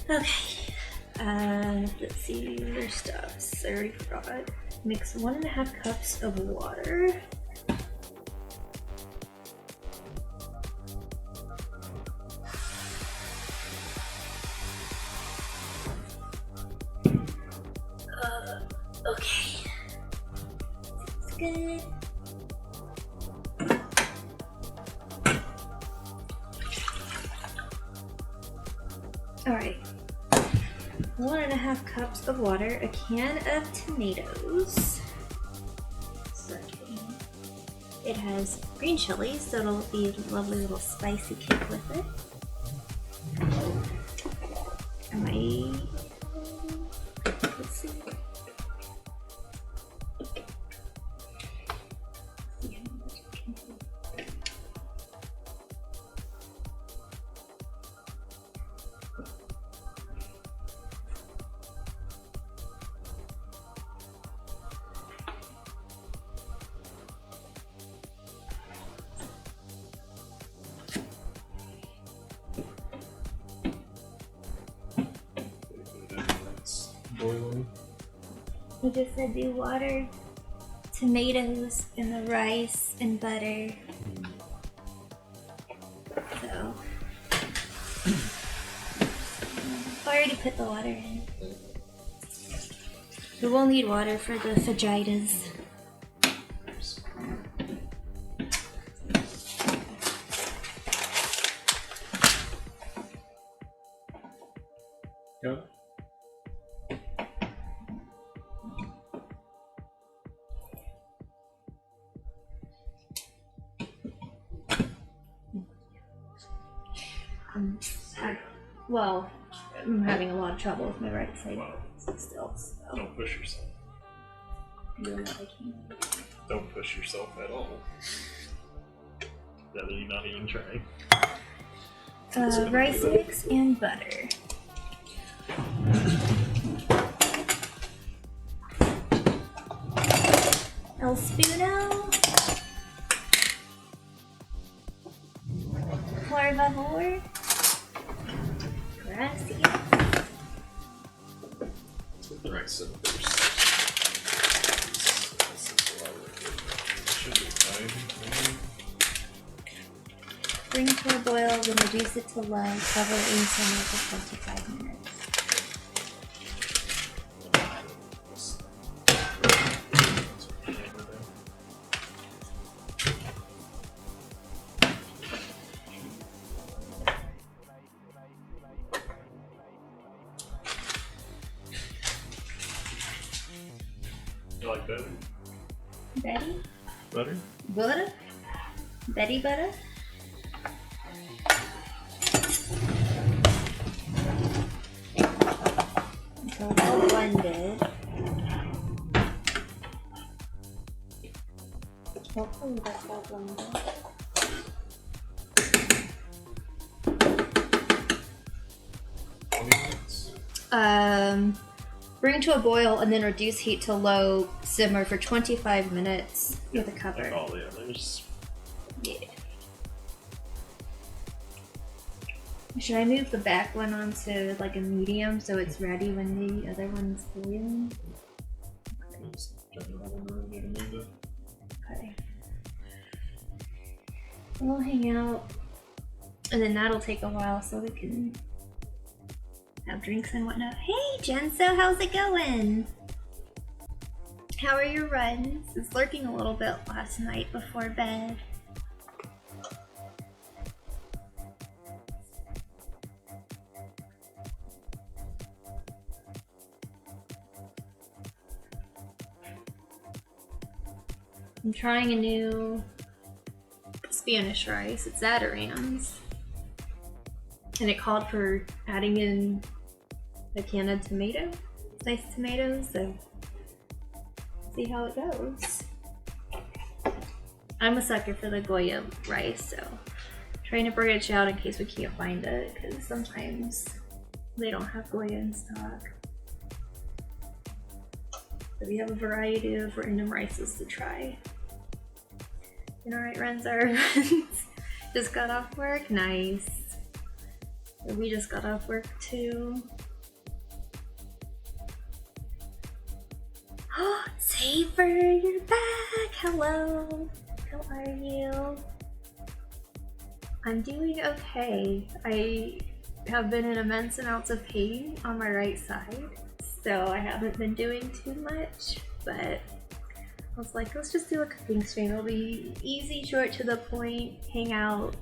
Okay. Let's see your stuffs. I already forgot. Mix 1.5 cups of water. Okay. That's good. Alright. 1.5 cups of water, a can of tomatoes. It has green chilies, so it'll be a lovely little spicy kick with it. Let's see. Boiling. We just said do water, tomatoes, and the rice and butter. So I already put the water in. We will need water for the fajitas. Go. Well, I'm having a lot of trouble with my right side still, so. Don't push yourself. Doing what I can. Don't push yourself at all. Rather you not even try. Rice mix and butter. El Spuno. Por favor. Gracias. Put the rice in first. Should be fine. Bring to a boil, then reduce it to low, cover in simmer for 25 minutes. You like butter? Betty? Butter? Butter? Betty butter? So well blended. Hopefully that's well blended. Bring to a boil and then reduce heat to low, simmer for 25 minutes with a cover. Like all the others. Yeah. Should I move the back one onto like a medium so it's ready when the other one's boiling? Okay. We'll hang out, and then that'll take a while so we can have drinks and whatnot. Hey Jenso, how's it going? How are your runs? I was lurking a little bit last night before bed. I'm trying a new Spanish rice. It's Zatarans. And it called for adding in a can of tomato. Nice tomatoes, so see how it goes. I'm a sucker for the Goya rice, so trying to branch out in case we can't find it, because sometimes they don't have Goya in stock. So we have a variety of random rices to try. And alright, runs our runs. Just got off work, nice. We just got off work too. Yaper, you're back! Hello! How are you? I'm doing okay. I have been in immense amounts of pain on my right side, so I haven't been doing too much, but I was like, let's just do a cooking stream. It'll be easy, short, to the point, hang out,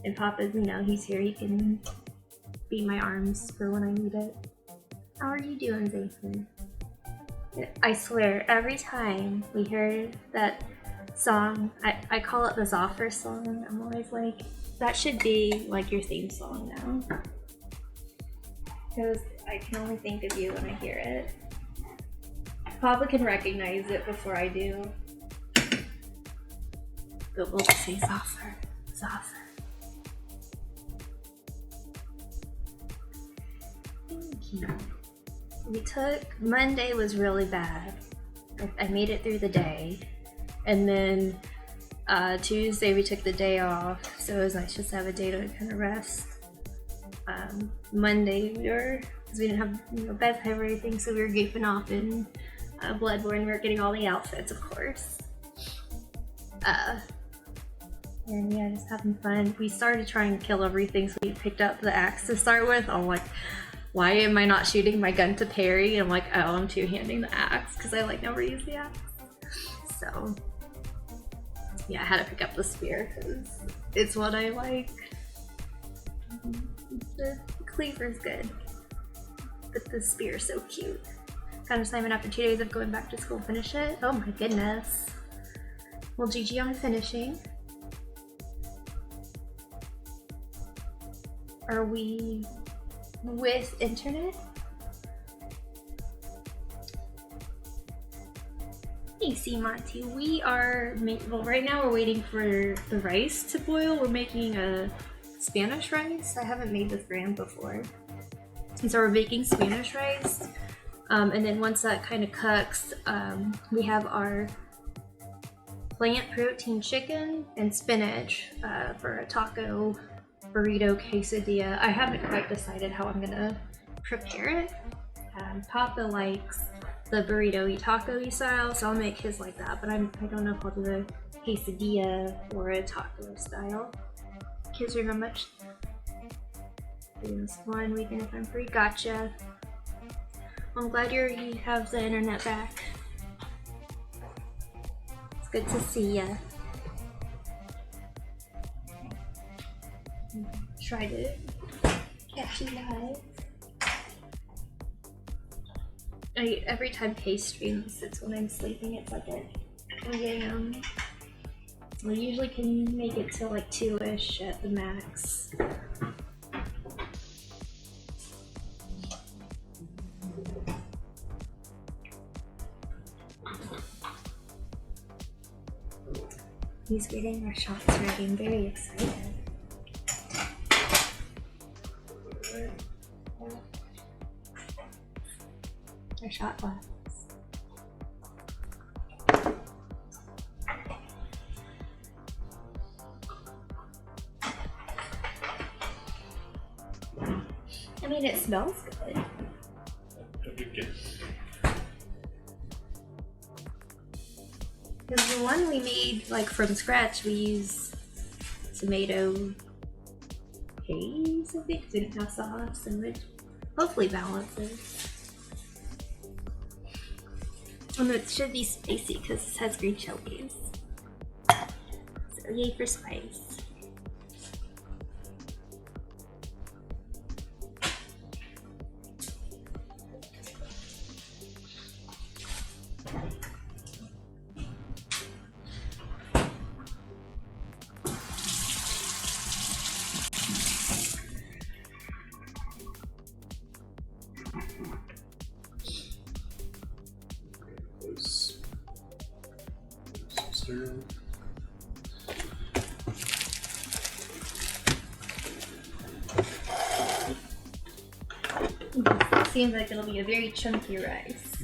and Papa's, you know, he's here, he can be my arms for when I need it. How are you doing, Zayson? I swear, every time we hear that song, I call it the Zoffer song, I'm always like, that should be like your theme song now. Because I can only think of you when I hear it. Papa can recognize it before I do. But we'll just say Zoffer. Zoffer. Thank you. Monday was really bad. I made it through the day. And then Tuesday we took the day off, so it was nice just to have a day to kind of rest. Monday because we didn't have bedtime or anything, so we were goofing off in Bloodborne. We were getting all the outfits, of course. And yeah, just having fun. We started trying to kill everything, so we picked up the axe to start with. I'm like, why am I not shooting my gun to parry? And I'm like, oh, I'm two-handing the axe because I never use the axe. So yeah, I had to pick up the spear because it's what I like. The cleaver's good, but the spear's so cute. Got an assignment after 2 days of going back to school. Finish it? Oh my goodness. Well, GG on finishing. Are we with internet? Hey, C-Monty, we are well, right now we're waiting for the rice to boil. We're making a Spanish rice. I haven't made this brand before. And so we're making Spanish rice. And then once that kind of cooks, we have our plant protein chicken and spinach for a taco burrito quesadilla. I haven't quite decided how I'm gonna prepare it. Papa likes the burrito-y taco-y style, so I'll make his like that, but I don't know if I'll do a quesadilla or a taco style. Kids are how much? This one weekend if I'm free. Gotcha. I'm glad you have the internet back. It's good to see ya. Try to catch you live. Every time Kay streams, it's when I'm sleeping. It's like at 3 a.m. I usually can make it till like 2-ish at the max. He's getting our shots ready. I'm very excited. Our shot glasses. I mean, it smells good. Because the one we made like from scratch, we use tomato paste, I think, because we didn't have sauce, and which hopefully balances. And it should be spicy because it has green chilies. So yay for spice. It seems like it'll be a very chunky rice.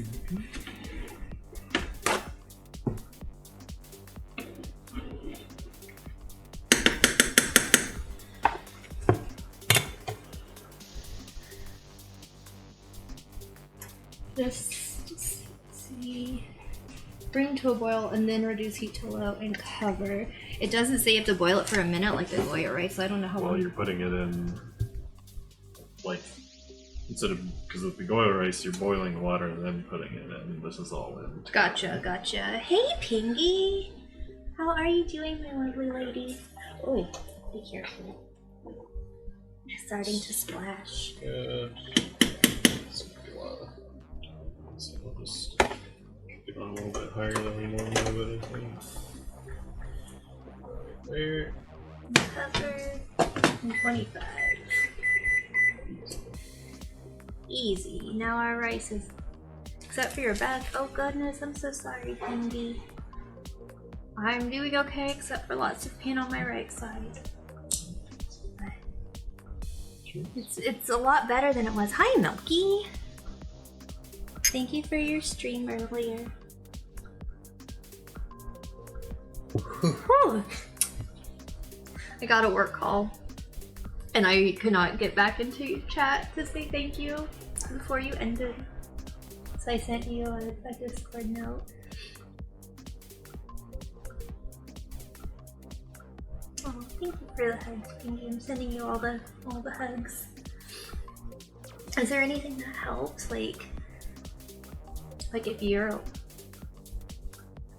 Just see. to a boil and then reduce heat to low and cover. It doesn't say you have to boil it for a minute like the Goya rice, so I don't know how Well, long. you're putting it in, like, instead of, because with the Goya rice, you're boiling water and then putting it in. This is all in. Gotcha, gotcha. Hey, Pingy! How are you doing, my lovely lady? Oh, be careful. It's starting to splash. Good. So we'll just get on a little bit higher than we normally would, I think. Right there. Cover. 25. Easy. Now our rice is... Except for your back. Oh goodness, I'm so sorry, Pingy. I'm doing okay, except for lots of pain on my right side. It's a lot better than it was. Hi, Milky! Thank you for your stream earlier. Whew. I got a work call, and I could not get back into chat to say thank you before you ended. So I sent you a Discord note. Oh, thank you for the hugs, Pinky. I'm sending you all the hugs. Is there anything that helps? Like if you're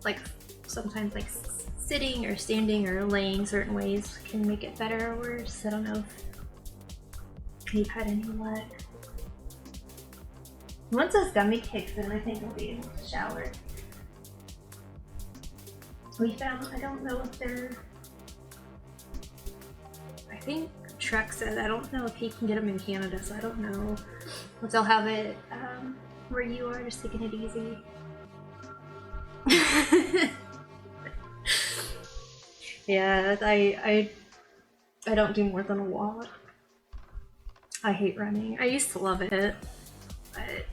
like sometimes like sitting or standing or laying certain ways can make it better or worse. I don't know if you've had any luck. Once those gummy kicks in, I think I'll be able to shower. We found, I don't know if they're, I think Trek said, I don't know if he can get them in Canada, so I don't know if they'll have it where you are, just taking it easy. Yeah, I don't do more than a walk. I hate running. I used to love it, but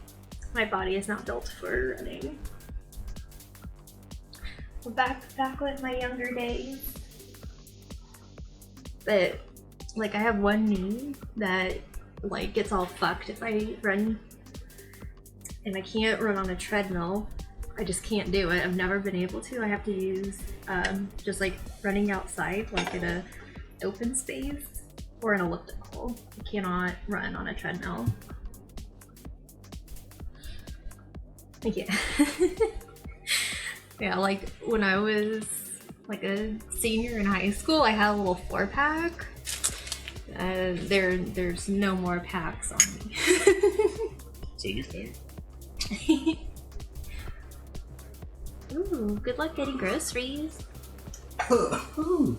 my body is not built for running. Back with my younger days. But like I have one knee that like gets all fucked if I run, and I can't run on a treadmill. I just can't do it. I've never been able to. I have to use just like running outside, like in a open space or an elliptical. I cannot run on a treadmill. Yeah. Yeah, like when I was like a senior in high school, I had a little 4-pack. There's no more packs on me. So you think? Ooh, good luck getting groceries. Ooh.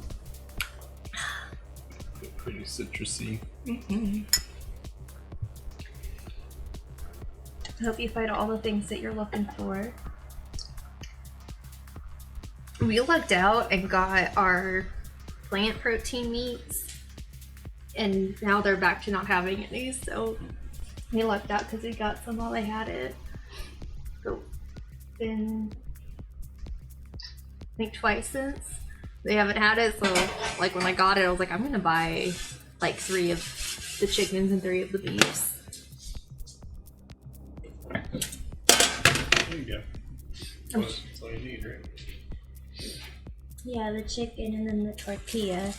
Pretty citrusy. Mm-hmm. I hope you find all the things that you're looking for. We lucked out and got our plant protein meats, and now they're back to not having any, so we lucked out because we got some while they had it. But been, I think, twice since they haven't had it, so like when I got it I was like, I'm gonna buy like 3 of the chickens and 3 of the beefs. There you go. That's all you need, right? Yeah, the chicken and then the tortilla.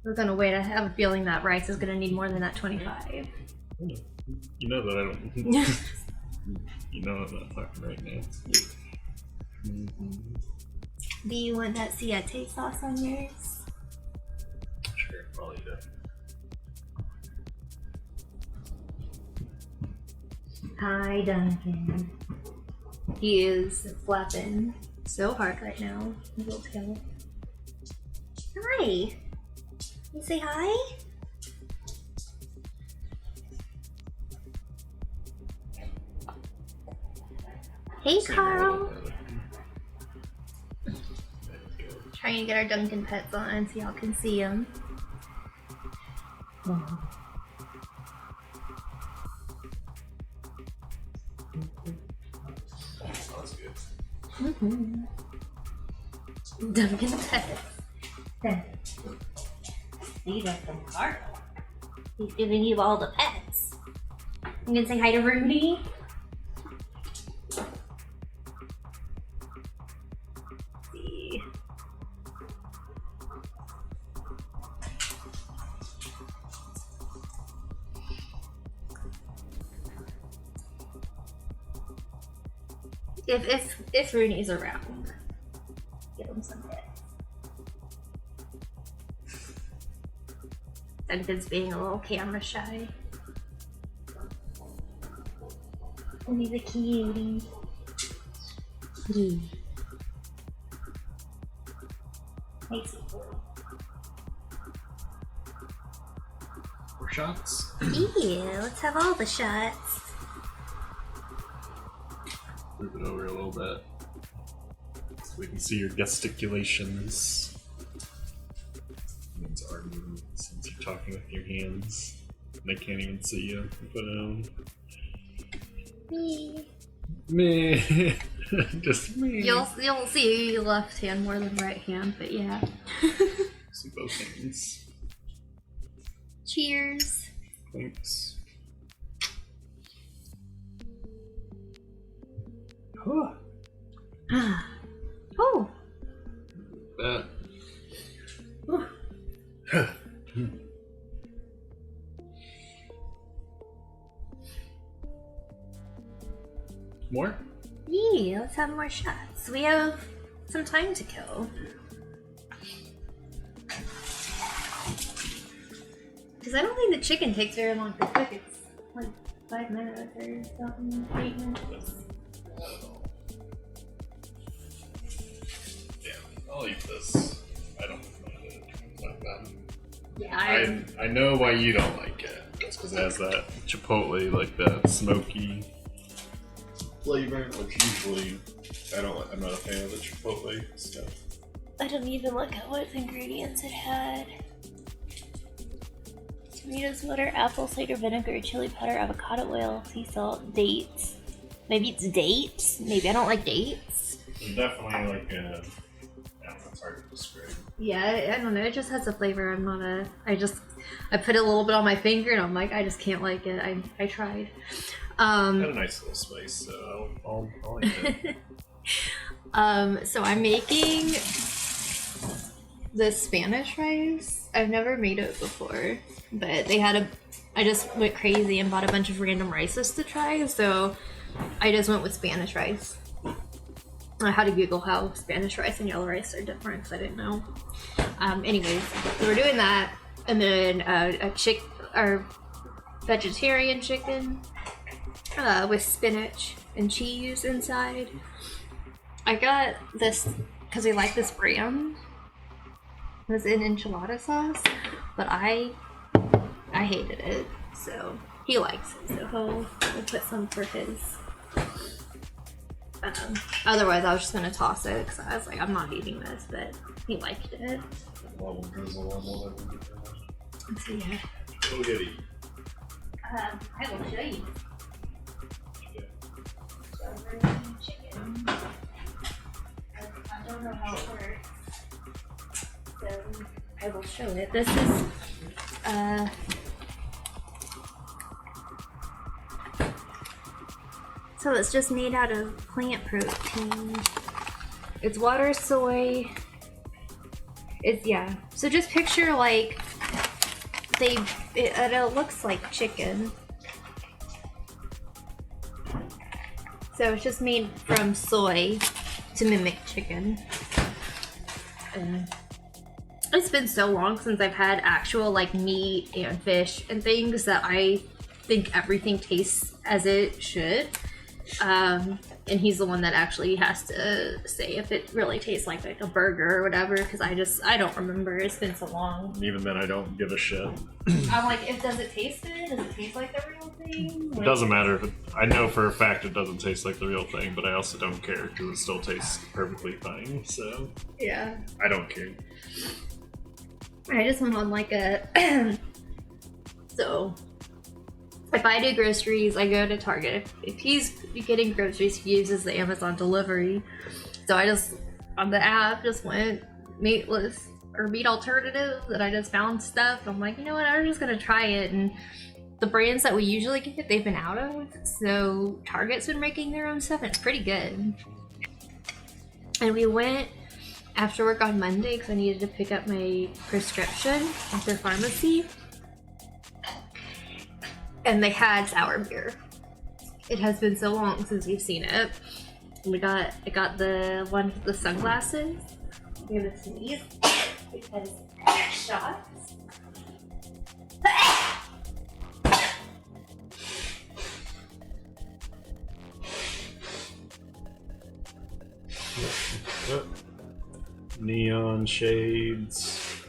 We're gonna wait. I have a feeling that rice is gonna need more than that 25. You know that I don't. You know I'm not talking right now. Do you want that siete sauce on yours? Sure, I'll eat it. Hi, Duncan. He is flapping so hard right now. His little tail. Hi. You say hi? Hey, Carl. Trying to get our Duncan pets on so y'all can see them. That's good. Mm-hmm. Duncan pets. These are from Carl. He's giving you all the pets. You gonna say hi to Rudy? If Rooney's around, give him some hits. Duncan's being a little camera shy. And he's a cutie. Yeah. Nice. More shots? Yeah, let's have all the shots. Move it over a little bit so we can see your gesticulations. It's arguing since you're talking with your hands. They can't even see you. Put it on. Me. Me. Just me. You'll see left hand more than right hand, but yeah. See both hands. Cheers. Thanks. Oh. That. More? Yeah, let's have more shots. We have some time to kill. Because I don't think the chicken takes very long to cook. It's like 5 minutes or something, 8 minutes. Yeah, I'll eat this. I don't mind it like that. Yeah, I know why you don't like it. It's because it has that chipotle, like that smoky flavor, which usually I'm not a fan of the chipotle stuff. I don't even look at what ingredients it had. Tomatoes, butter, apple cider vinegar, chili powder, avocado oil, sea salt, dates. Maybe it's dates? Maybe I don't like dates. It's definitely like a... Yeah, it's hard to describe. Yeah, I don't know. It just has a flavor. I'm not a... I put a little bit on my finger and I'm like, I just can't like it. I tried. Got a nice little spice, so I'll eat it. So I'm making the Spanish rice. I've never made it before, but they had I just went crazy and bought a bunch of random rices to try, so I just went with Spanish rice. I had to Google how Spanish rice and yellow rice are different because I didn't know. Anyways, so we're doing that, and then or vegetarian chicken with spinach and cheese inside. I got this because we like this brand. It was in enchilada sauce, but I hated it, so he likes it, so he'll put some for his. Otherwise, I was just gonna toss it because I was like, I'm not eating this, but he liked it. So yeah. Go get it. I will show you. Chicken. I don't know how it works, so I will show it. This is so it's just made out of plant protein. It's water, soy. So just picture like it looks like chicken. So it's just made from soy to mimic chicken. It's been so long since I've had actual like meat and fish and things that I think everything tastes as it should. And he's the one that actually has to say if it really tastes like a burger or whatever, because I don't remember. It's been so long. And even then, I don't give a shit. I'm like, does it taste good? Does it taste like the real thing? It doesn't matter. I know for a fact it doesn't taste like the real thing, but I also don't care because it still tastes perfectly fine. So yeah, I don't care. I just went on like a so. If I do groceries, I go to Target. If he's getting groceries, he uses the Amazon delivery. So I just, on the app, just went meatless or meat alternatives, and I just found stuff. I'm like, you know what, I'm just gonna try it. And the brands that we usually get, they've been out of. So Target's been making their own stuff, and it's pretty good. And we went after work on Monday because I needed to pick up my prescription at the pharmacy. And they had sour beer. It has been so long since we've seen it. I got the one with the sunglasses. I'm gonna sneeze because shots. Neon shades.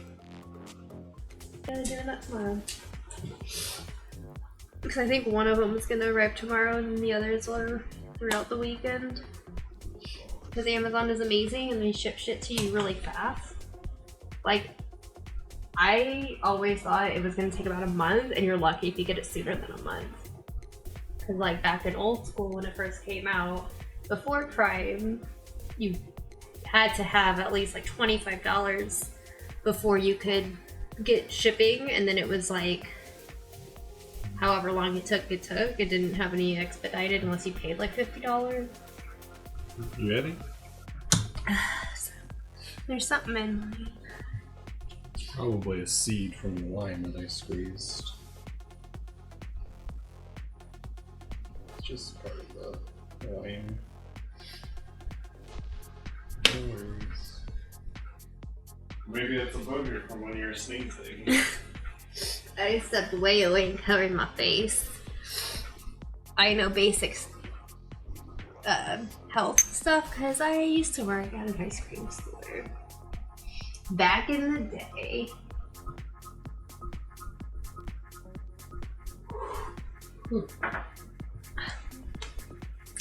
Gotta do that tomorrow. Because I think one of them is gonna arrive tomorrow and the others are throughout the weekend. Because Amazon is amazing and they ship shit to you really fast. Like, I always thought it was gonna take about a month, and you're lucky if you get it sooner than a month. Because like back in old school when it first came out, before Prime, you had to have at least like $25 before you could get shipping, and then it was like however long it took. It didn't have any expedited unless you paid like $50. You ready? There's something in mine. Probably a seed from the lime that I squeezed. It's just part of the lime. No worries. Maybe it's a booger from when you were sneezing. I stepped way away and covered my face. I know basics health stuff because I used to work at an ice cream store back in the day.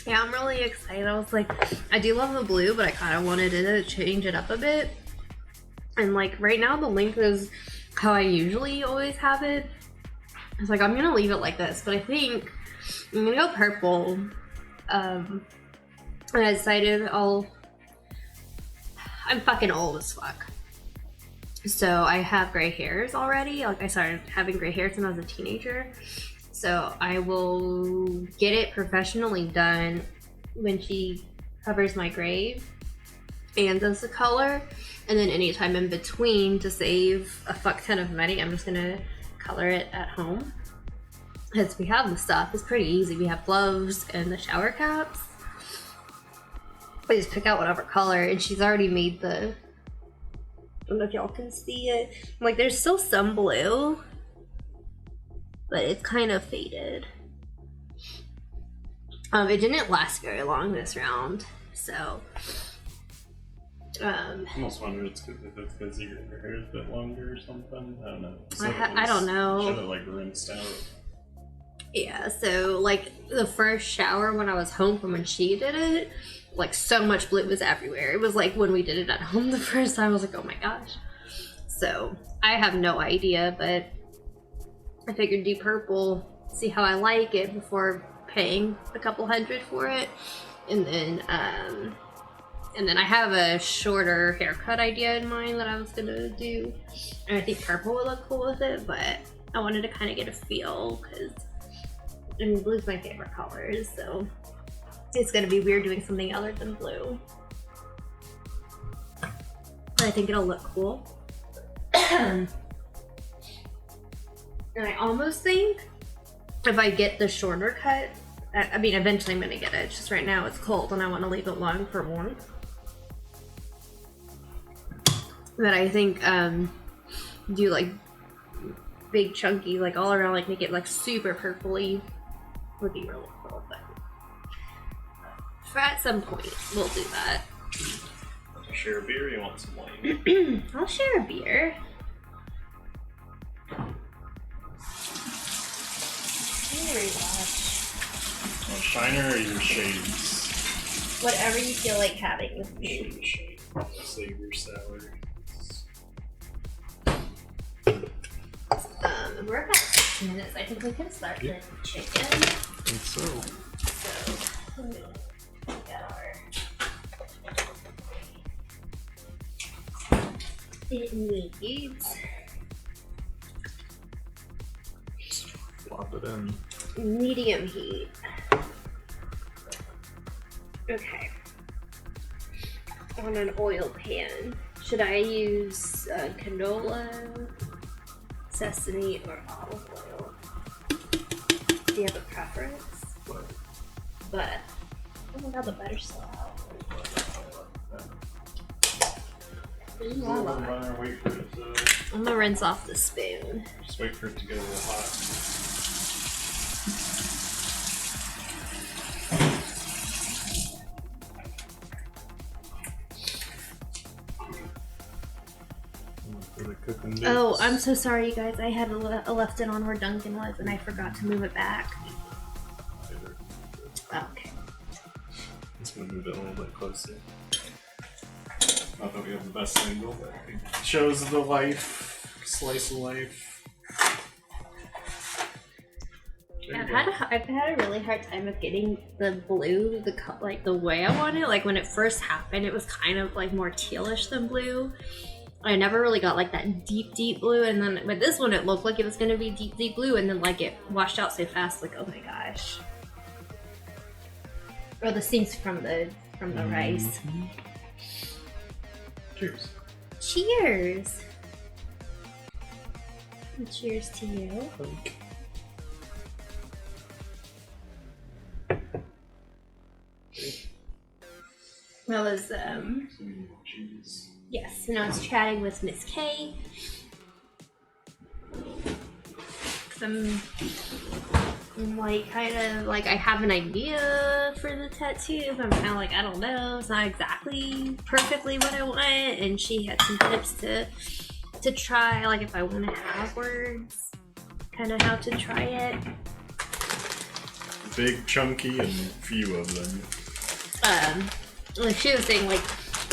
Yeah, I'm really excited. I was like, I do love the blue, but I kind of wanted to change it up a bit. And like right now the link is how I usually always have it. I was like, I'm gonna leave it like this, but I think I'm gonna go purple. And I decided I'm fucking old as fuck. So I have gray hairs already. Like I started having gray hairs when I was a teenager. So I will get it professionally done when she covers my grave and does the color. And then anytime in between, to save a fuck ton of money, I'm just gonna color it at home. Because we have the stuff, it's pretty easy. We have gloves and the shower caps. We just pick out whatever color, and she's already made the, I don't know if y'all can see it. Like there's still some blue, but it's kind of faded. It didn't last very long this round, so. I almost wonder if it's because your hair is a bit longer or something. I don't know. I don't know. Should have like rinsed out. Yeah, so like the first shower when I was home from when she did it, like so much blue was everywhere. It was like when we did it at home the first time, I was like, oh my gosh. So I have no idea, but I figured do purple, see how I like it before paying a couple $100 for it. And then I have a shorter haircut idea in mind that I was gonna do. And I think purple would look cool with it, but I wanted to kind of get a feel because I mean, blue's my favorite color, so it's gonna be weird doing something other than blue. But I think it'll look cool. And I almost think if I get the shorter cut, I mean, eventually I'm gonna get it. It's just right now it's cold and I want to leave it long for warmth. But I think do like big chunky, like all around, like make it like super purpley would be really cool. But for at some point we'll do that. Want to share a beer or you want some wine? I'll share a beer. Very much. Want shiner or your shades? Whatever you feel like having with me. Shade. Save your sour. We're about 6 minutes. I think we can start the chicken. I think so. So, let me get our. It needs. Flop it in. Medium heat. Okay. On an oil pan. Should I use canola, sesame, or olive oil? Do you have a preference? What? Butter. Oh my god, the butter's still out. Wait for it to... I'm gonna rinse off the spoon. Just wait for it to get a little hot. Oh, I'm so sorry, you guys. I had left it on where Duncan was, and I forgot to move it back. Okay. Just gonna move it a little bit closer. Not that we have the best angle, but it shows the life, slice of life. I've had a really hard time with getting the blue, like the way I want it. Like when it first happened, it was kind of like more tealish than blue. I never really got like that deep blue, and then with this one, it looked like it was gonna be deep blue, and then like it washed out so fast. Like, oh my gosh. Or the sinks from the rice. Cheers. Cheers. And cheers to you. I was yes, when I was chatting with Miss K, because I'm like kind of like I have an idea for the tattoo, but I'm kind of like I don't know, it's not exactly perfectly what I want, and she had some tips to try, like if I want to have words, kind of how to try it. Big, chunky, and few of them. Like she was saying like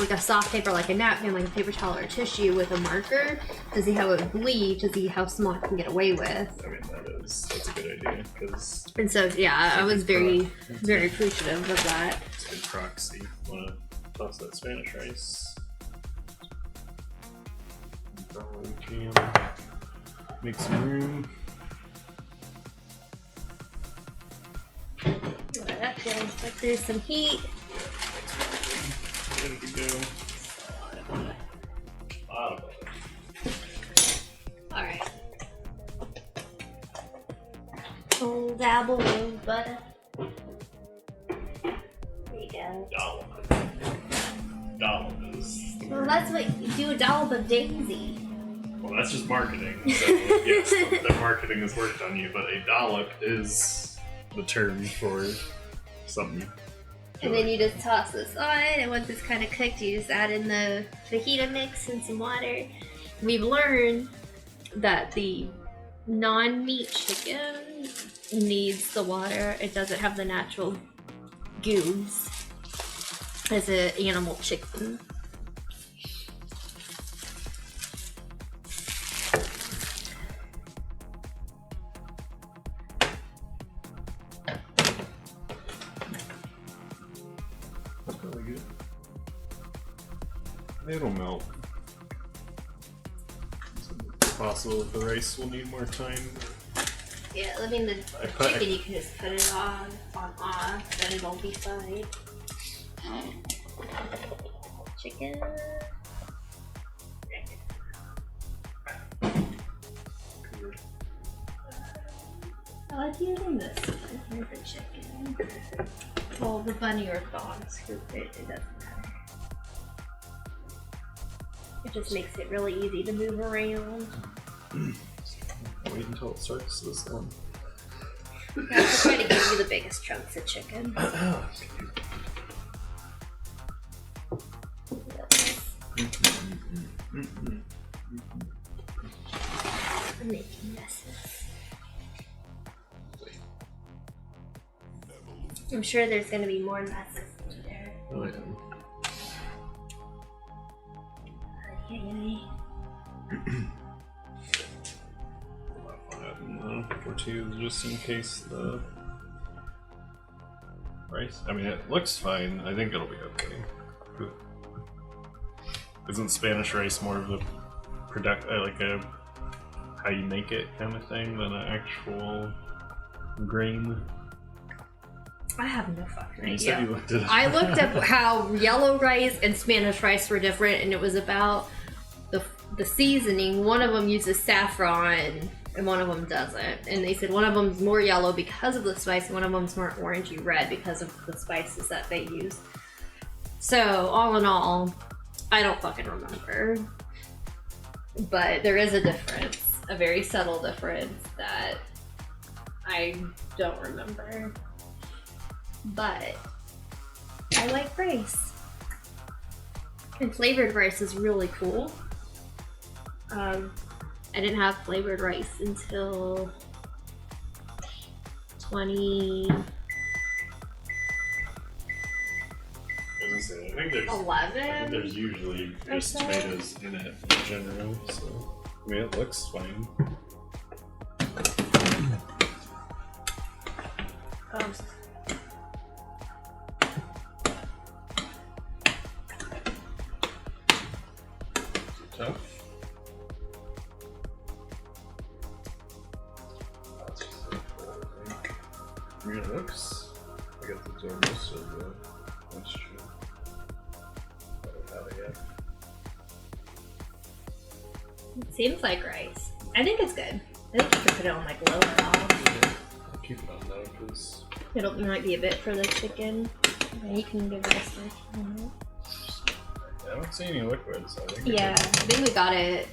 a soft paper, like a napkin, like a paper towel or a tissue with a marker to see how it would bleed, to see how small it can get away with. I mean, that's a good idea, because... And so, yeah, I was very appreciative of that. It's a good proxy. Want to toss that Spanish rice. Probably can make some room. Let that go. Like there's some heat. Ready to go. A lot of butter. Alright. Full dabble of butter. There you go. Dollop is. Well, that's what you do, a dollop of daisy. Well, that's just marketing. So, yes, that marketing has worked on you, but a dollop is the term for something. And then you just toss this on, and once it's kind of cooked, you just add in the fajita mix and some water. We've learned that the non-meat chicken needs the water. It doesn't have the natural goos as an animal chicken. It'll melt. It's possible the rice will need more time. Yeah, I mean the chicken you can just put it on off, then it'll be fine. Chicken. I like using this one here for chicken. Well, the bunny or dog scoop it doesn't matter. It just makes it really easy to move around. Wait until it starts this one. Yeah, I'll try to give you the biggest chunks of chicken. I'm making messes. I'm sure there's going to be more messes there. Oh, yeah. Or two, just in case the rice. I mean, it looks fine. I think it'll be okay. Isn't Spanish rice more of a like a how you make it kind of thing than an actual grain? I have no fucking You said idea. you looked it up. I looked up how yellow rice and Spanish rice were different, and it was about the seasoning. One of them uses saffron, and one of them doesn't. And they said one of them's more yellow because of the spice, and one of them's more orangey red because of the spices that they use. So all in all, I don't fucking remember. But there is a difference, a very subtle difference that I don't remember. But I like rice. And flavored rice is really cool. I didn't have flavored rice until 2011. I think there's usually just tomatoes in it in general, so I mean it looks fine. Tough. I mean, it looks. I guess it's almost so good. That's true. I don't have it yet. It seems like rice. I think it's good. I think you could put it on like low at all. I'll keep it on low because It might be a bit for the chicken. And you can give it a slice. I don't see any liquid, so I think. Yeah, I think we got it.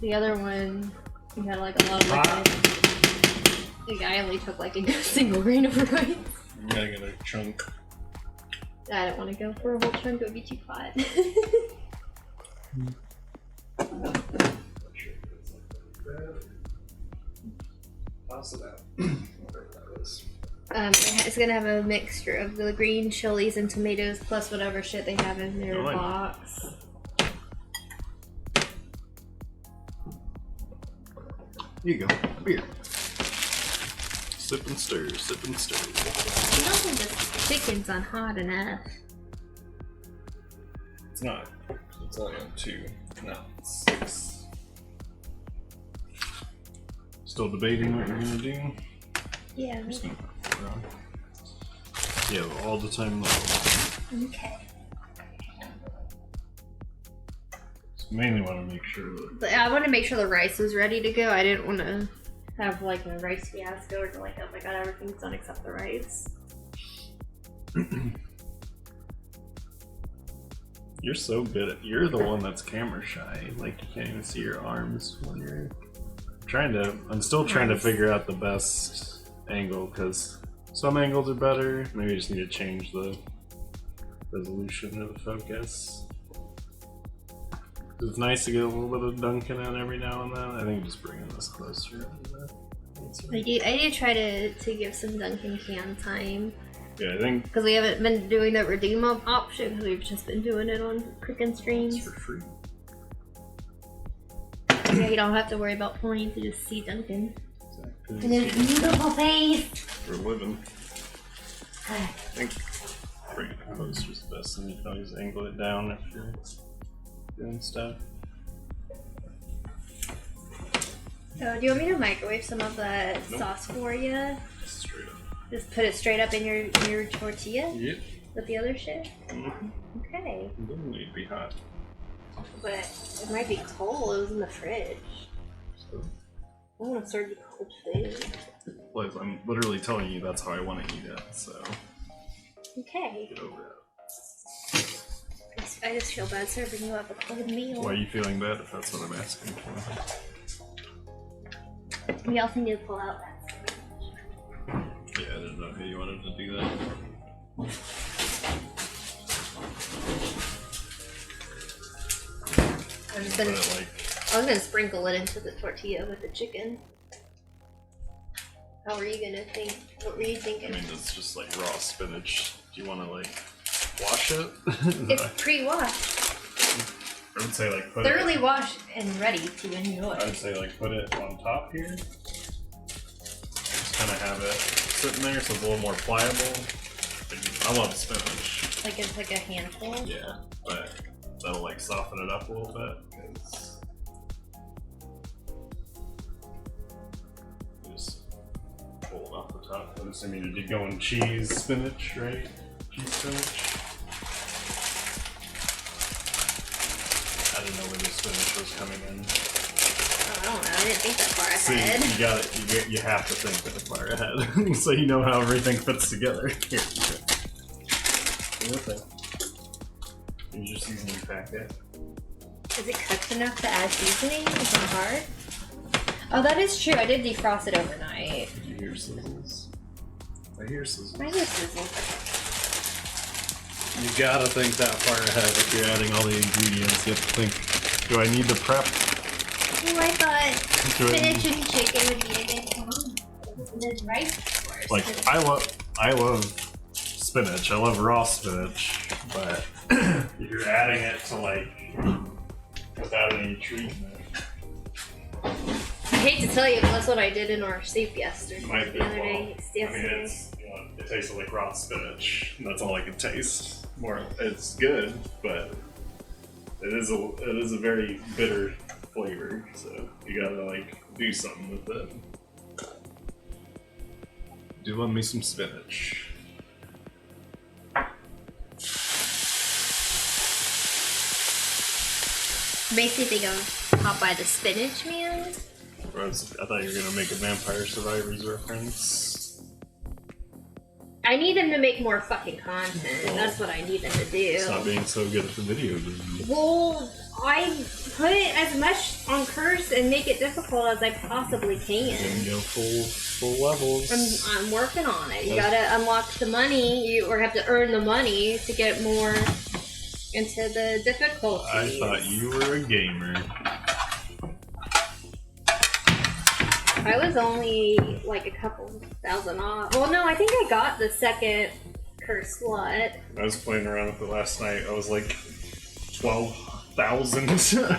The other one, we had like a lot of liquid. The guy only took like a single grain of rice. I'm gonna get a chunk. I don't want to go for a whole chunk, it would be too hot. Toss it out. Whatever that is. It's gonna have a mixture of the green chilies and tomatoes plus whatever shit they have in their box. Here you go. Beer. Sip and stir, sip and stir. I don't think the chicken's on hot enough. It's not. It's only on 2. No, it's 6. Still debating what you're gonna do? Yeah. I'm just gonna put it on. Yeah, all the time low. Okay. Just mainly want to make sure that. But I want to make sure the rice is ready to go. I didn't want to have like a rice fiasco or like, oh my god, everything's done except the rice. You're so good at. You're the one that's camera shy. Like you can't even see your arms when you're trying to. I'm still trying to figure out the best angle because some angles are better. Maybe I just need to change the resolution of the focus. It's nice to get a little bit of Dunkin' in every now and then. I think just bringing this closer. I do try to give some Dunkin' can time. Yeah, I think because we haven't been doing the redeem option because we've just been doing it on freaking streams. it's for free. Yeah, you don't have to worry about points. You just see Dunkin'. Exactly. And his beautiful face. We're living. I think bringing it closer is the best, and you can always angle it down if you're doing stuff. So, do you want me to microwave some of the sauce for you? Just straight up. Just put it straight up in your tortilla? Yep. With the other shit? Mm-hmm. Okay. It doesn't need to be hot. But it might be cold. It was in the fridge. So, I want to serve you cold food. Liz, I'm literally telling you that's how I want to eat it, so Okay. get over it. I just feel bad serving you up a cold meal. Why are you feeling bad if that's what I'm asking for? We also need to pull out that. Yeah, I didn't know how you wanted to do that. I'm just Put gonna, it like, I was gonna sprinkle it into the tortilla with the chicken. How were you gonna think? What were you I thinking? mean, it's just like raw spinach. Do you want to like wash it? It's pre-washed. I would say like put Thoroughly it. washed and ready to enjoy. I would say like put it on top here. Just kind of have it sitting there so it's a little more pliable. I love spinach. Like it's like a handful? Yeah, but that'll like soften it up a little bit. Cause you just pull it off the top. I'm assuming you did go in cheese spinach, right? Cheese spinach. I didn't know where the spinach was coming in. I don't know. I didn't think that far See, ahead. you got it. You have to think that far ahead, so you know how everything fits together. Here, you're just using your packet. Is it cooked enough to add seasoning? Is it hard? Oh, that is true. I did defrost it overnight. Did you hear sizzles? I hear sizzles. I hear sizzles. You gotta think that far ahead if you're adding all the ingredients. You have to think, do I need to prep? Oh, I thought spinach and chicken would be a good combo. There's rice, of course. Like, I love spinach. I love raw spinach, but if you're adding it to like without any treatment, I hate to tell you, but that's what I did in our soup yesterday. might be The other well. day. I mean, it tasted like raw spinach. And that's all I could taste. It's good, but it is a very bitter flavor. So you gotta like do something with it. Do love me some spinach. Basically, go hop by the spinach, man. I thought you were gonna make a Vampire Survivors reference. I need them to make more fucking content. That's what I need them to do. Stop being so good at the video game. Well, I put as much on Curse and make it difficult as I possibly can. And go full levels. I'm working on it. You gotta unlock the money, or have to earn the money to get more into the difficulties. I thought you were a gamer. I was only like a couple thousand off. Well, no, I think I got the second Curse slot. I was playing around with it last night. I was like 12,000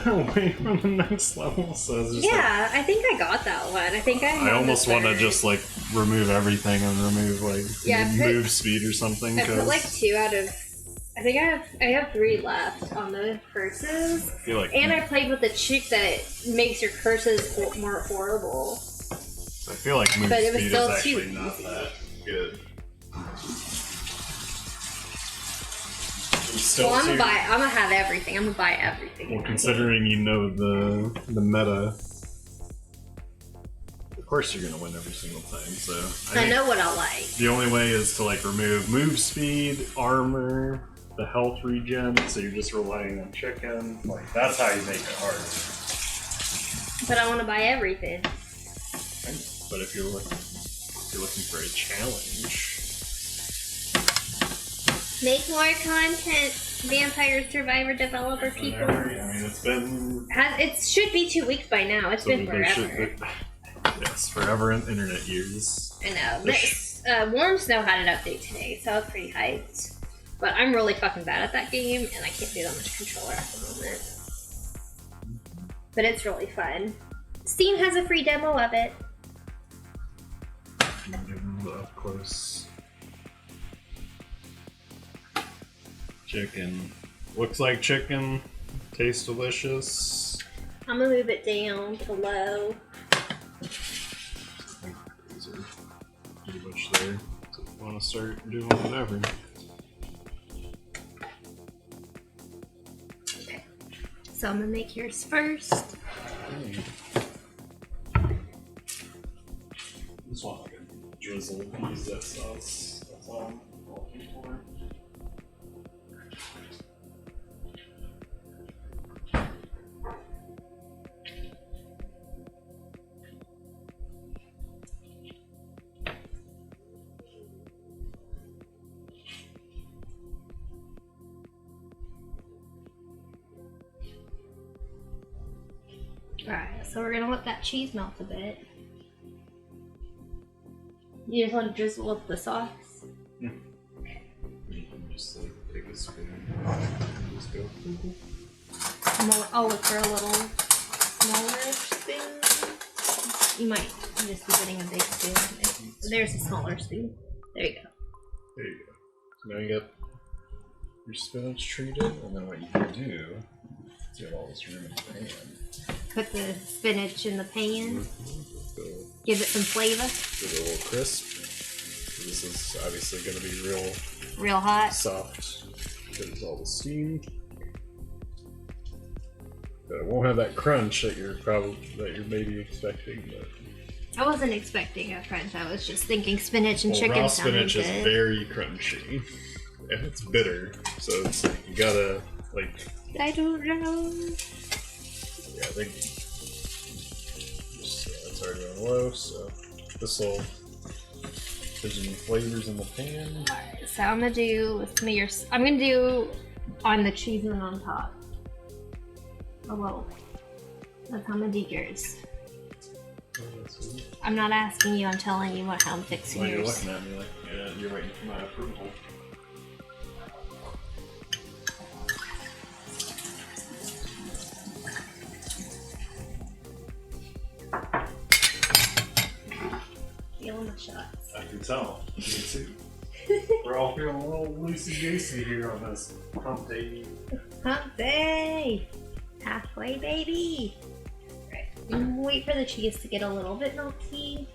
away from the next level. So I was just I think I got that one. I think I almost want to just like remove everything and remove like move speed or something. I put like 2 out of. I think I have 3 left on the curses. I feel like, and I played with the chick that makes your curses more horrible. I feel like move But it was speed still is too actually not easy. that good. Well, I'm gonna have everything. I'm gonna buy everything. Well, considering you know the meta, of course you're gonna win every single time. So I know what I like. The only way is to like remove move speed, armor, the health regen. So you're just relying on chicken. Like that's how you make it hard. But I want to buy everything. But if you're looking for a challenge. Make more content, Vampire Survivor developer people. I mean, it's been. It should be 2 weeks by now. It's been forever. Yes, forever in internet years. I know. Warm Snow had an update today, so I was pretty hyped. But I'm really fucking bad at that game, and I can't do that much controller at the moment. But it's really fun. Steam has a free demo of it. Give them the up close. Chicken. Looks like chicken. Tastes delicious. I'm gonna move it down to low. These are pretty much there. So if you want to start doing whatever. Okay. So I'm gonna make yours first. Okay. Just want like a drizzle of pizza sauce. That's all I'm looking for. Alright, so we're gonna let that cheese melt a bit. You just want to drizzle up the sauce? You can just like take a spoon and just go. I'll look for a little smaller spoon. You might just be getting a big spoon. There's a smaller spoon. There you go. There you go. So now you got your spinach treated, and then what you can do is you have all this room in the pan. Put the spinach in the pan. Go Give it some flavor. get it a little crisp. This is obviously going to be Real hot. soft because all the steam. It won't have that crunch that you're maybe expecting. But I wasn't expecting a crunch. I was just thinking spinach and chicken raw sounded spinach good. is very crunchy, and it's bitter, so it's like you gotta like. I don't know. Yeah, I think it's already on low, so this will. There's any flavors in the pan. Alright, so I'm gonna do with some of your. I'm gonna do on the cheese and on top. Oh well, that's how I'm gonna do yours. I'm not asking you. I'm telling you how I'm fixing Well, yours. you're looking at me like you're waiting for my approval. Feeling my shots. I can tell. Me too. We're all feeling a little loosey-goosey here on this hump day. Hump day! Halfway, baby! Right. Wait for the cheese to get a little bit melty.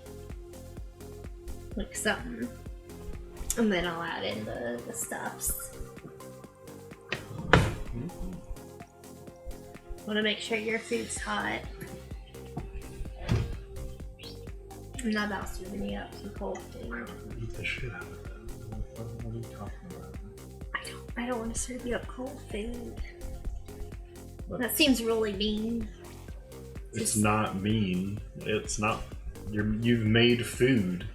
Like something. And then I'll add in the stuffs. Want to make sure your food's hot. I'm not about serving you up some cold food. Eat the shit out of it. What are you talking about? I don't want to serve you up cold food. That seems really mean. It's not mean. It's not. You've made food.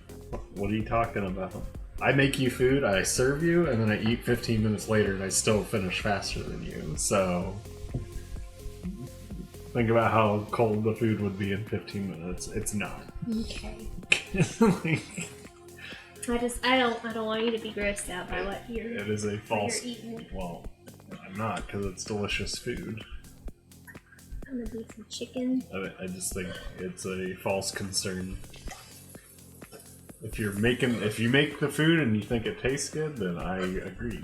What are you talking about? I make you food, I serve you, and then I eat 15 minutes later, and I still finish faster than you. So think about how cold the food would be in 15 minutes. It's not. Okay. Like, I don't want you to be grossed out by what you're. it is a false. You're eating. Well, I'm not, because it's delicious food. I'm gonna do some chicken. I just think it's a false concern. If you make the food and you think it tastes good, then I agree.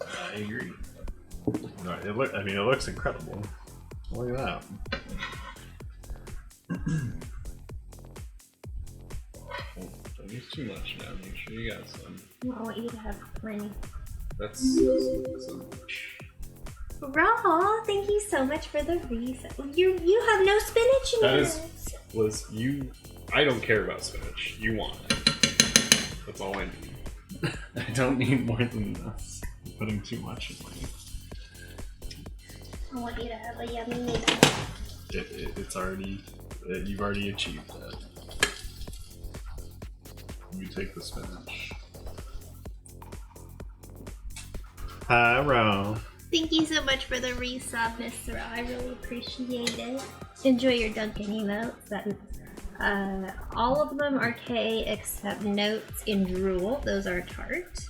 I agree. No, it looks incredible. Look at that. Don't use too much now. Make sure you got some. I want you to have plenty. That's so much. Raw, thank you so much for the reason. You have no spinach in That yours. Liz, I don't care about spinach. You want it. That's all I need. I don't need more than this. I'm putting too much in mine. I want you to have a yummy meal. It's already, you've already achieved that. You take the spinach. Hi, Ro. Thank you so much for the resub, Miss Ra. I really appreciate it. Enjoy your Dunkin' emotes. All of them are K except Notes and Drool. Those are tart.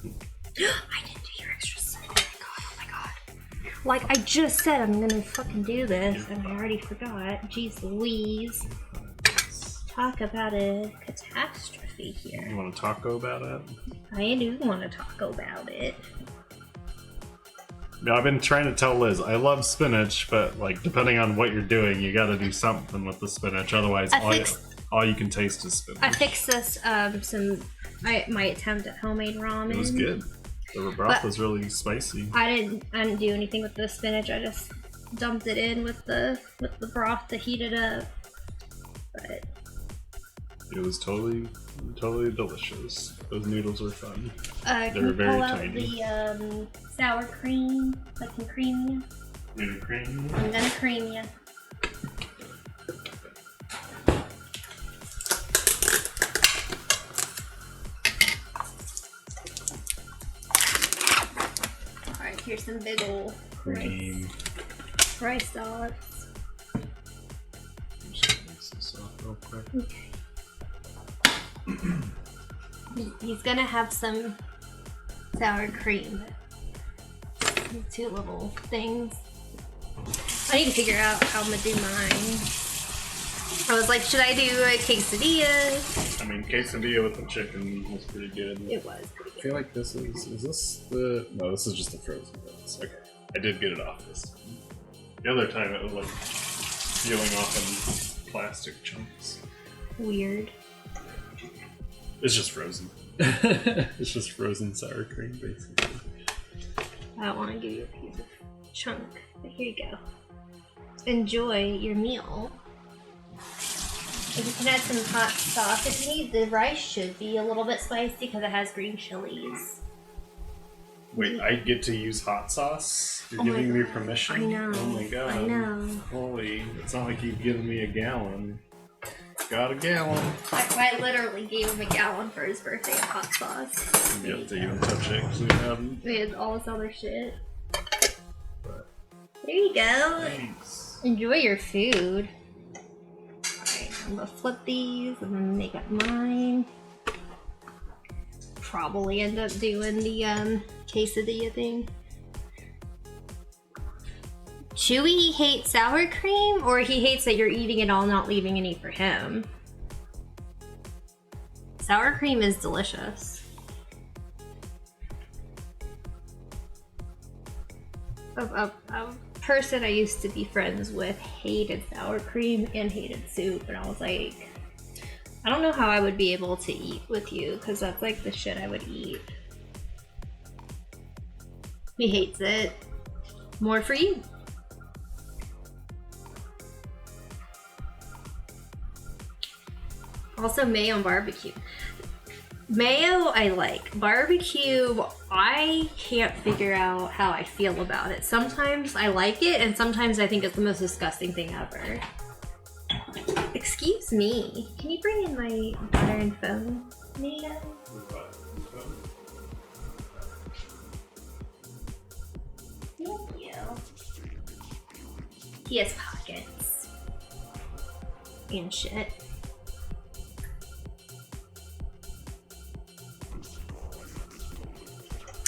I didn't do your extra stuff. Oh my god. Like I just said I'm gonna fucking do this and I already forgot. Jeez Louise. Talk about a catastrophe here. You want to taco about it? I do want to talk about it. Yeah, I've been trying to tell Liz, I love spinach, but like depending on what you're doing, you got to do something with the spinach. Otherwise, all you can taste is spinach. I fixed this my attempt at homemade ramen. It was good. The broth was really spicy. I didn't do anything with the spinach. I just dumped it in with the broth to heat it up. But it was totally delicious. Those noodles were fun. They were very pull out tiny. The sour cream. I can cream you. You're gonna cream? I'm gonna cream you. Alright, here's some big ol' Cream. rice dogs. I'm just gonna mix this up real quick. Okay. He's gonna have some sour cream. Two little things. I need to figure out how I'm gonna do mine. I was like, should I do a quesadilla? I mean, quesadilla with the chicken was pretty good. It was pretty I good. feel like this no, this is just the frozen ones. Okay. I did get it off this time. The other time it was like peeling off in plastic chunks. Weird. It's just frozen. It's just frozen sour cream, basically. I don't want to give you a piece of chunk, but here you go. Enjoy your meal. If you can add some hot sauce if you need. The rice should be a little bit spicy because it has green chilies. Wait, I get to use hot sauce? You're giving me permission? I know. Oh my god. I know. Holy, it's not like you've given me a gallon. Got a gallon. I literally gave him a gallon for his birthday of hot sauce. You have to even touch it because we haven't. We had all this other shit. There you go. Thanks. Enjoy your food. Alright, I'm gonna flip these and then make up mine. Probably end up doing the quesadilla thing. Chewy hates sour cream, or he hates that you're eating it all, not leaving any for him. Sour cream is delicious. A person I used to be friends with hated sour cream and hated soup, and I was like, I don't know how I would be able to eat with you, because that's like the shit I would eat. He hates it. More for you. Also, mayo and barbecue. Mayo I like. Barbecue, I can't figure out how I feel about it. Sometimes I like it, and sometimes I think it's the most disgusting thing ever. Excuse me. Can you bring in my butter and phone, Mayo? Thank you. He has pockets. And shit.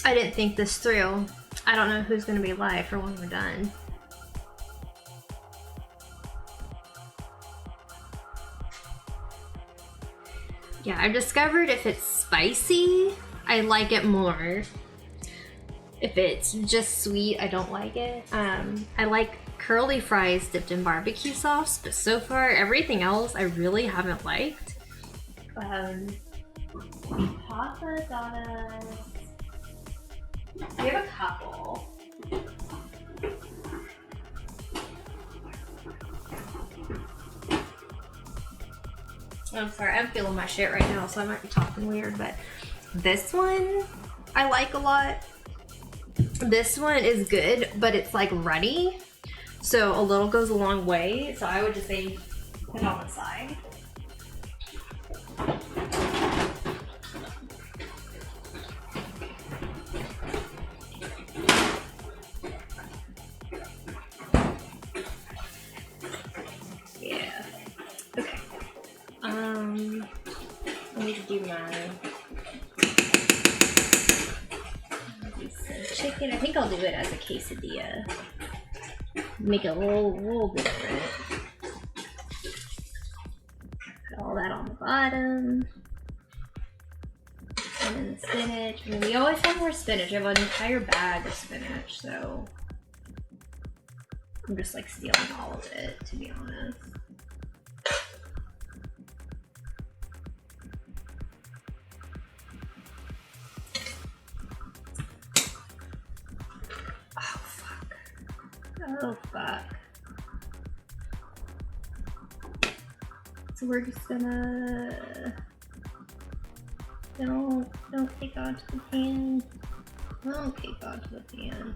I didn't think this through. I don't know who's gonna be live for when we're done. Yeah, I've discovered if it's spicy, I like it more. If it's just sweet, I don't like it. I like curly fries dipped in barbecue sauce, but so far everything else I really haven't liked. Papa got us. We have a couple. I'm sorry, I'm feeling my shit right now, so I might be talking weird, but this one I like a lot. This one is good, but it's like runny, so a little goes a long way, so I would just say put it on the side. Yeah. Okay. Let me do my chicken. I think I'll do it as a quesadilla. Make it a little different. Put all that on the bottom. And then the spinach. And we always have more spinach. I have an entire bag of spinach, so I'm just like stealing all of it, to be honest. Oh fuck. So we're just gonna don't take onto the pan. Don't take onto the pan.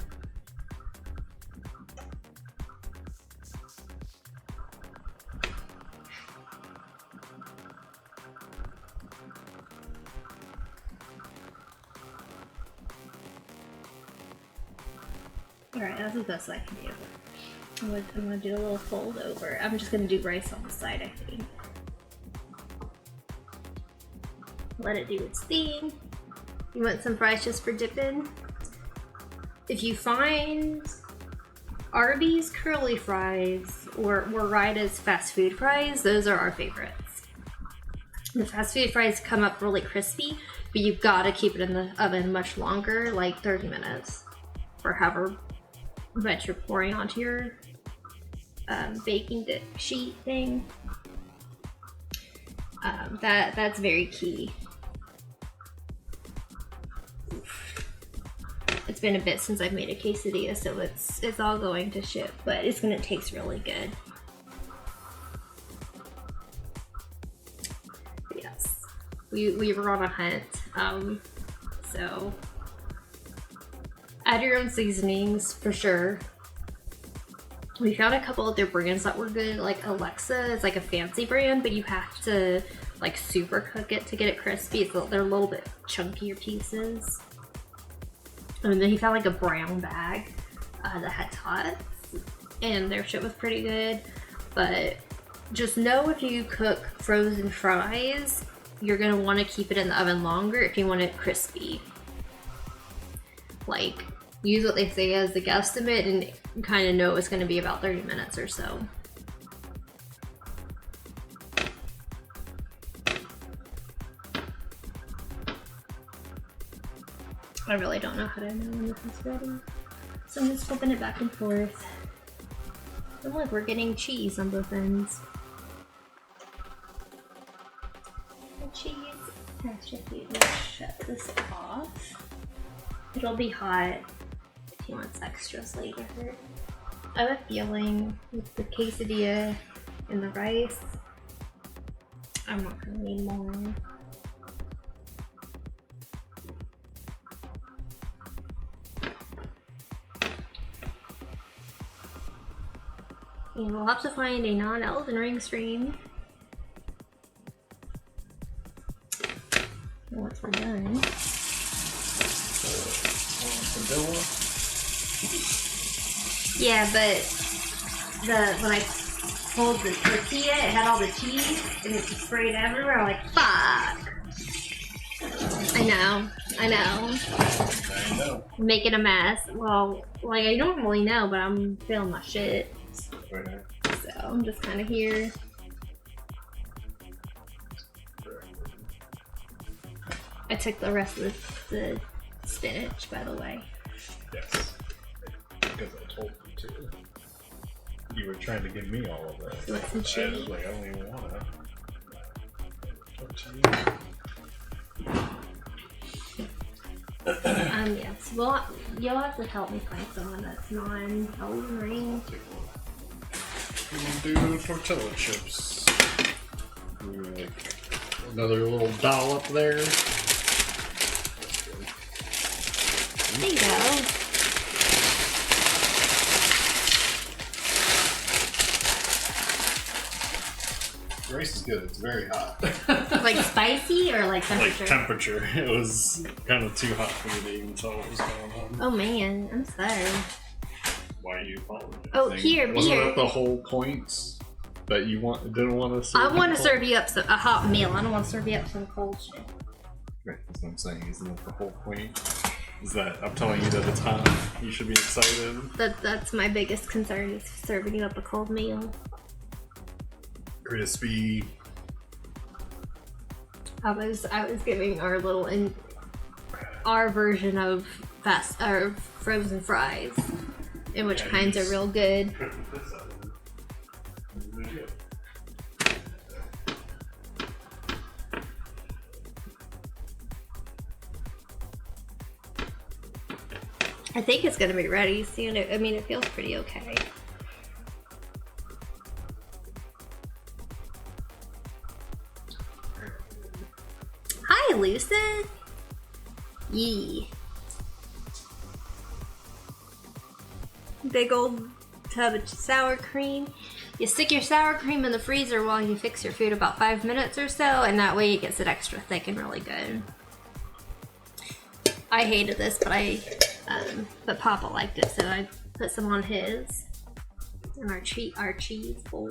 Alright, that's the best I can do. I'm gonna do a little fold over. I'm just gonna do rice on the side, I think. Let it do its thing. You want some fries just for dipping? If you find Arby's curly fries or Ryda's fast food fries, those are our favorites. The fast food fries come up really crispy, but you've got to keep it in the oven much longer, like 30 minutes, or however much you're pouring onto your baking sheet thing. That's very key. It's been a bit since I've made a quesadilla, so it's all going to shit, but it's gonna taste really good. Yes, we were on a hunt, so add your own seasonings for sure. We found a couple of their brands that were good, like Alexa is like a fancy brand, but you have to like super cook it to get it crispy. They're a little bit chunkier pieces. And then he found like a brown bag that had tots, and their shit was pretty good. But just know if you cook frozen fries, you're gonna want to keep it in the oven longer if you want it crispy. Like, use what they say as the guesstimate and kind of know it's going to be about 30 minutes or so. I really don't know how to know when this is ready, so I'm just flipping it back and forth. And look, we're getting cheese on both ends. The cheese. I should be able to shut this off. It'll be hot if he wants extras later. I have a feeling with the quesadilla and the rice, I'm not gonna need more. And we'll have to find a non-Elden Ring stream. Once we're done. Yeah, but when I pulled the tortilla, it had all the cheese and it sprayed everywhere. I'm like, fuck. I know. I know. Making a mess. Well, like I normally know, but I'm feeling my shit. So I'm just kind of here. I took the rest of the spinach, by the way. Yes. Because I told you to. You were trying to give me all of that. You want some cheese? I was like, I don't even want it. Yes. Well, you'll have to help me find someone that's non-Elden Ring. We'll do tortilla chips. Another little dollop there. There you go. The rice is good. It's very hot. Like spicy or like temperature? Like temperature. It was kind of too hot for me to even tell what was going on. Oh man, I'm sorry. Why are you apologizing? Oh, here, Wasn't beer. that the whole point? That you didn't want to serve? I want to serve you up a hot meal. I don't want to serve you up some cold shit. Right, that's what I'm saying. Isn't that the whole point? Is that I'm telling you that it's hot. You should be excited. That's my biggest concern is serving you up a cold meal. Crispy. I was giving our our version of frozen fries, and which kinds are real good. I think it's gonna be ready soon. I mean, it feels pretty okay. Hi, Lucid. Yee. Big old tub of sour cream. You stick your sour cream in the freezer while you fix your food about 5 minutes or so, and that way it gets it extra thick and really good. I hated this, but Papa liked it, so I put some on his. And our cheese bowl.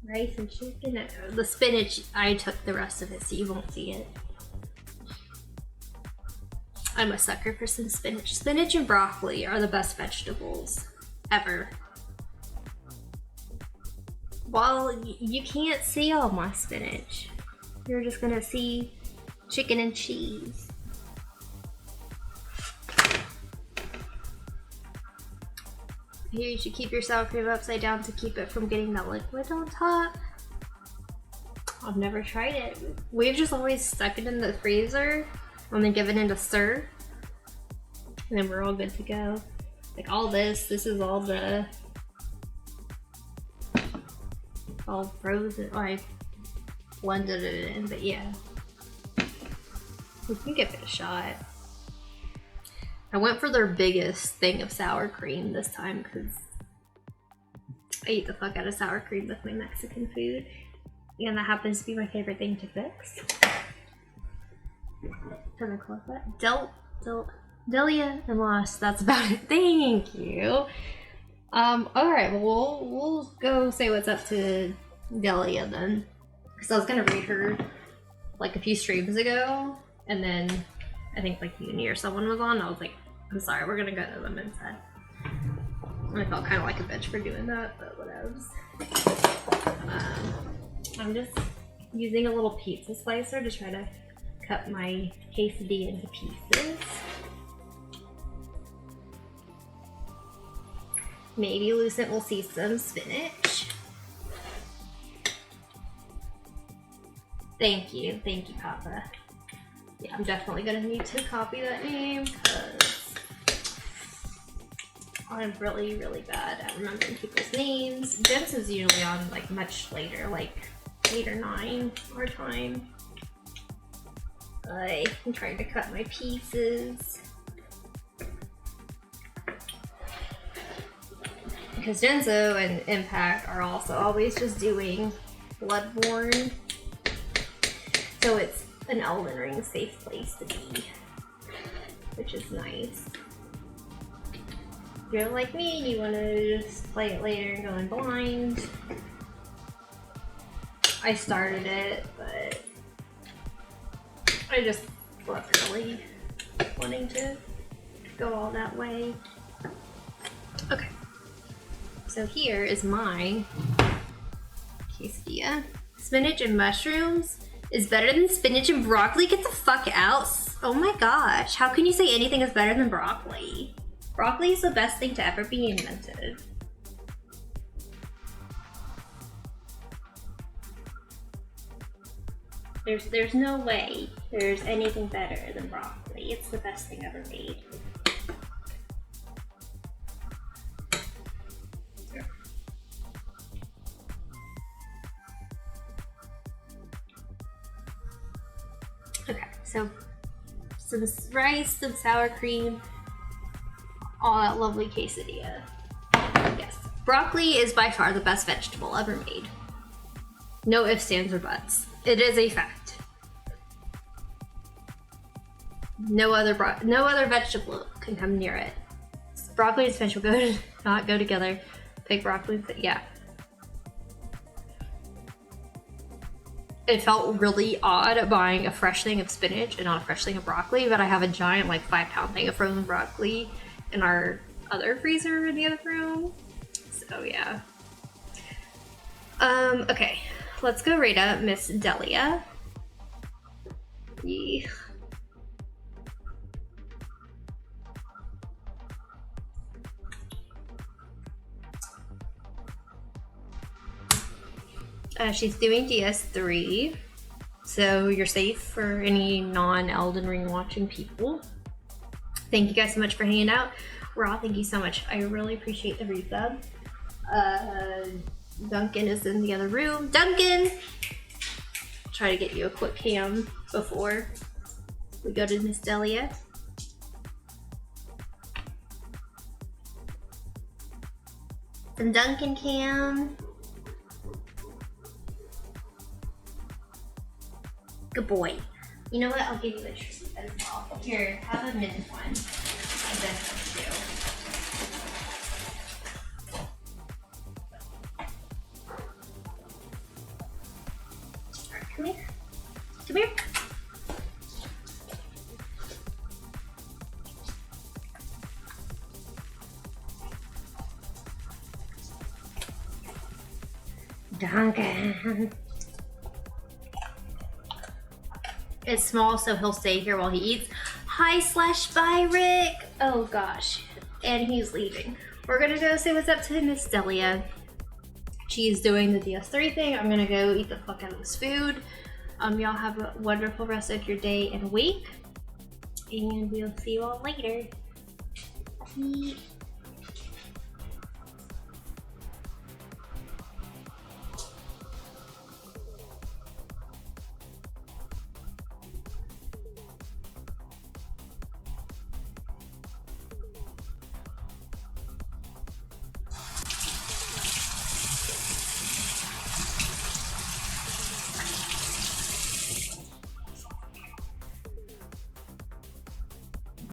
Rice and chicken. The spinach, I took the rest of it, so you won't see it. I'm a sucker for some spinach. Spinach and broccoli are the best vegetables ever. Well, you can't see all my spinach. You're just gonna see chicken and cheese. Here, you should keep your sour cream upside down to keep it from getting the liquid on top. I've never tried it. We've just always stuck it in the freezer and then given it a stir. And then we're all good to go. Like all this is all frozen. I blended it in, but yeah. We can give it a shot. I went for their biggest thing of sour cream this time because I eat the fuck out of sour cream with my Mexican food. And that happens to be my favorite thing to fix. Can I call it that? Delia and Lost. That's about it. Thank you. Alright, well, we'll go say what's up to Delia then. Because I was gonna read her like a few streams ago, and then I think like Uni or someone was on. I was like, I'm sorry, we're gonna go to them instead. And I felt kind of like a bitch for doing that, but whatevs. I'm just using a little pizza slicer to try to cut my quesadilla into pieces. Maybe Lucent will see some spinach. Thank you, Papa. Yeah, I'm definitely gonna need to copy that name because I'm really, really bad at remembering people's names. Jen's is usually on like much later, like 8 or 9 our time. I'm trying to cut my pieces. Because Genzo and Impact are also always just doing Bloodborne. So it's an Elden Ring safe place to be, which is nice. If you're like me and you want to just play it later and go in blind, I started it, but I just wasn't really wanting to go all that way. Okay, so here is my quesadilla. Spinach and mushrooms is better than spinach and broccoli? Get the fuck out. Oh my gosh, how can you say anything is better than broccoli? Broccoli is the best thing to ever be invented. There's no way there's anything better than broccoli. It's the best thing ever made. Okay, so some rice, some sour cream, all that lovely quesadilla. Yes, broccoli is by far the best vegetable ever made. No ifs, ands, or buts. It is a fact. No other vegetable can come near it. Broccoli and spinach will not go together. Pick broccoli, but yeah. It felt really odd buying a fresh thing of spinach and not a fresh thing of broccoli, but I have a giant like 5-pound thing of frozen broccoli in our other freezer in the other room. So yeah. Okay, let's go rate up Miss Delia. Yeah. She's doing DS3, so you're safe for any non-Elden Ring watching people. Thank you guys so much for hanging out. Raw, thank you so much. I really appreciate the resub. Duncan is in the other room. Duncan! Try to get you a quick cam before we go to Miss Delia. Some Duncan cam. Good boy. You know what? I'll give you a treat as well. Here, have a mint one. And then two. Alright, come here. Come here. Duncan. It's small, so he'll stay here while he eats. Hi / bye, Rick. Oh gosh, and he's leaving. We're gonna go say what's up to Miss Delia. She's doing the DS3 thing. I'm gonna go eat the fuck out of this food. Y'all have a wonderful rest of your day and week. And we'll see you all later. Bye.